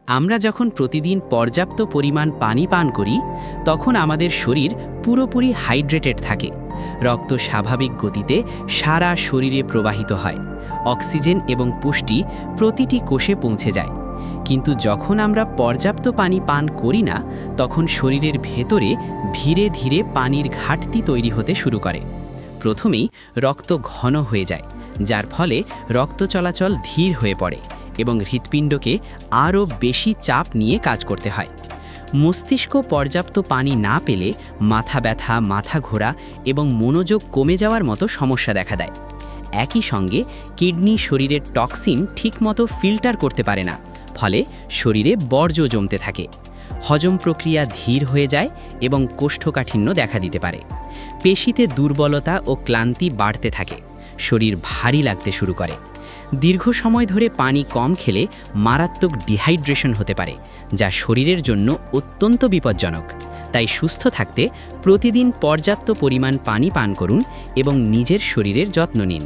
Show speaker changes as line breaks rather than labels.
আমরা যখন প্রতিদিন পর্যাপ্ত পরিমাণ পানি পান করি তখন আমাদের শরীর পুরোপুরি হাইড্রেটেড থাকে। রক্ত স্বাভাবিক গতিতে সারা শরীরে প্রবাহিত হয়, অক্সিজেন এবং পুষ্টি প্রতিটি কোষে পৌঁছে যায়। কিন্তু যখন আমরা পর্যাপ্ত পানি পান করি না, তখন শরীরের ভেতরে ধীরে ধীরে পানির ঘাটতি তৈরি হতে শুরু করে। প্রথমেই রক্ত ঘন হয়ে যায়, যার ফলে রক্ত চলাচল ধীর হয়ে পড়ে এবং হৃৎপিণ্ডকে আরও বেশি চাপ নিয়ে কাজ করতে হয়। মস্তিষ্ক পর্যাপ্ত পানি না পেলে মাথা ব্যথা, মাথা ঘোরা এবং মনোযোগ কমে যাওয়ার মতো সমস্যা দেখা দেয়। একই সঙ্গে কিডনি শরীরের টক্সিন ঠিকমতো ফিল্টার করতে পারে না, ফলে শরীরে বর্জ্য জমতে থাকে। হজম প্রক্রিয়া ধীর হয়ে যায় এবং কোষ্ঠকাঠিন্য দেখা দিতে পারে। পেশিতে দুর্বলতা ও ক্লান্তি বাড়তে থাকে, শরীর ভারী লাগতে শুরু করে। দীর্ঘ সময় ধরে পানি কম খেলে মারাত্মক ডিহাইড্রেশন হতে পারে, যা শরীরের জন্য অত্যন্ত বিপজ্জনক। তাই সুস্থ থাকতে প্রতিদিন পর্যাপ্ত পরিমাণ পানি পান করুন এবং নিজের শরীরের যত্ন নিন।